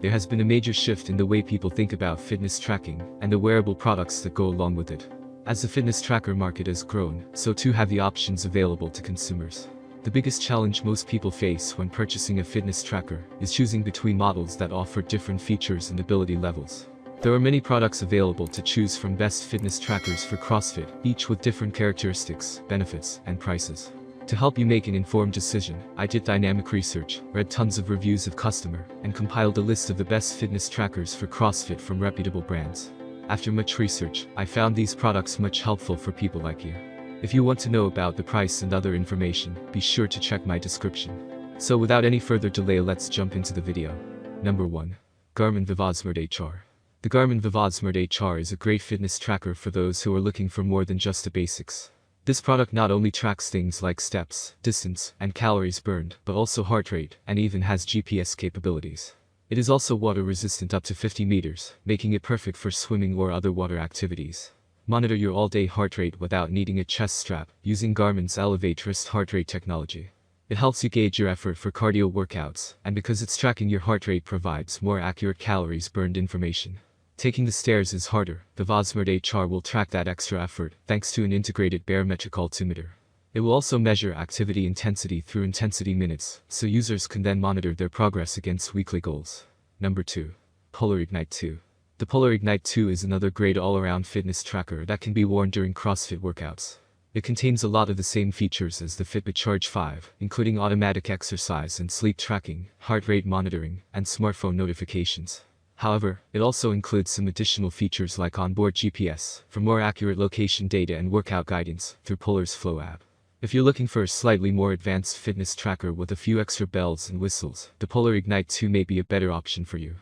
there has been a major shift in the way people think about fitness tracking and the wearable products that go along with it. As the fitness tracker market has grown, so too have the options available to consumers. The biggest challenge most people face when purchasing a fitness tracker is choosing between models that offer different features and ability levels. There are many products available to choose from best fitness trackers for CrossFit, each with different characteristics, benefits, and prices. To help you make an informed decision, I did dynamic research, read tons of reviews of customer, and compiled a list of the best fitness trackers for CrossFit from reputable brands. After much research, I found these products much helpful for people like you. If you want to know about the price and other information, be sure to check my description. So without any further delay, let's jump into the video. Number 1. Garmin Vivosmart HR. The Garmin Vivosmart HR is a great fitness tracker for those who are looking for more than just the basics. This product not only tracks things like steps, distance, and calories burned, but also heart rate, and even has GPS capabilities. It is also water resistant up to 50 meters, making it perfect for swimming or other water activities. Monitor your all-day heart rate without needing a chest strap, using Garmin's Elevate wrist heart rate technology. It helps you gauge your effort for cardio workouts, and because it's tracking your heart rate provides more accurate calories burned information. Taking the stairs is harder, Vivosmart HR will track that extra effort, thanks to an integrated barometric altimeter. It will also measure activity intensity through intensity minutes, so users can then monitor their progress against weekly goals. Number 2. Polar Ignite 2. The Polar Ignite 2 is another great all-around fitness tracker that can be worn during CrossFit workouts. It contains a lot of the same features as the Fitbit Charge 5, including automatic exercise and sleep tracking, heart rate monitoring, and smartphone notifications. However, it also includes some additional features like onboard GPS, for more accurate location data and workout guidance, through Polar's Flow app. If you're looking for a slightly more advanced fitness tracker with a few extra bells and whistles, the Polar Ignite 2 may be a better option for you.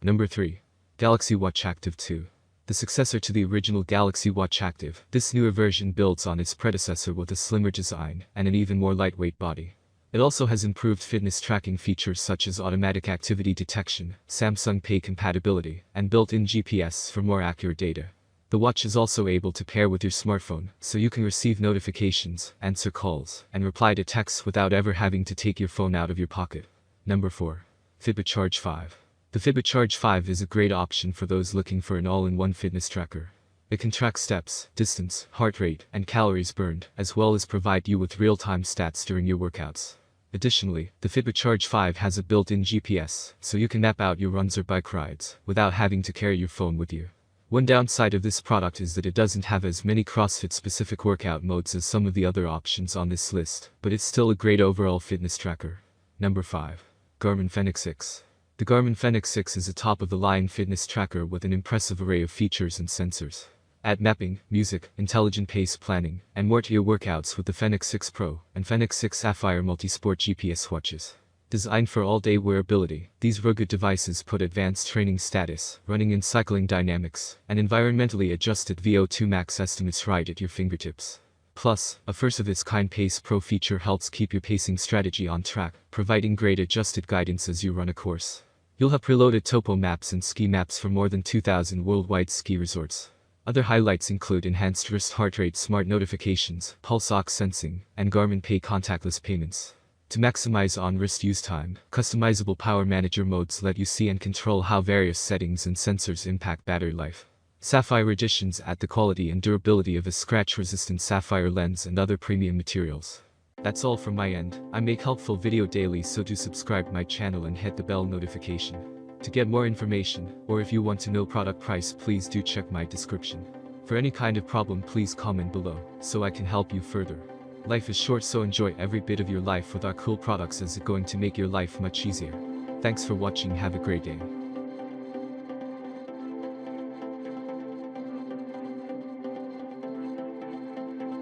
Number 3. Galaxy Watch Active 2. The successor to the original Galaxy Watch Active, this newer version builds on its predecessor with a slimmer design and an even more lightweight body. It also has improved fitness tracking features such as automatic activity detection, Samsung Pay compatibility, and built-in GPS for more accurate data. The watch is also able to pair with your smartphone, so you can receive notifications, answer calls, and reply to texts without ever having to take your phone out of your pocket. Number 4. Fitbit Charge 5. The Fitbit Charge 5 is a great option for those looking for an all-in-one fitness tracker. It can track steps, distance, heart rate, and calories burned, as well as provide you with real-time stats during your workouts. Additionally, the Fitbit Charge 5 has a built-in GPS, so you can map out your runs or bike rides, without having to carry your phone with you. One downside of this product is that it doesn't have as many CrossFit-specific workout modes as some of the other options on this list, but it's still a great overall fitness tracker. Number 5. Garmin Fenix 6. The Garmin Fenix 6 is a top-of-the-line fitness tracker with an impressive array of features and sensors. Add mapping, music, intelligent pace planning, and more to your workouts with the Fenix 6 Pro and Fenix 6 Sapphire Multisport GPS watches. Designed for all-day wearability, these rugged devices put advanced training status, running and cycling dynamics, and environmentally adjusted VO2 max estimates right at your fingertips. Plus, a first-of-its-kind Pace Pro feature helps keep your pacing strategy on track, providing great adjusted guidance as you run a course. You'll have preloaded topo maps and ski maps for more than 2,000 worldwide ski resorts. Other highlights include enhanced wrist heart rate smart notifications, pulse ox sensing, and Garmin Pay contactless payments. To maximize on-wrist use time, customizable power manager modes let you see and control how various settings and sensors impact battery life. Sapphire editions add the quality and durability of a scratch-resistant sapphire lens and other premium materials. That's all from my end. I make helpful video daily, so do subscribe my channel and hit the bell notification. To get more information, or if you want to know product price, please do check my description. For any kind of problem, please comment below, so I can help you further. Life is short, so enjoy every bit of your life with our cool products, as it's going to make your life much easier. Thanks for watching, have a great day.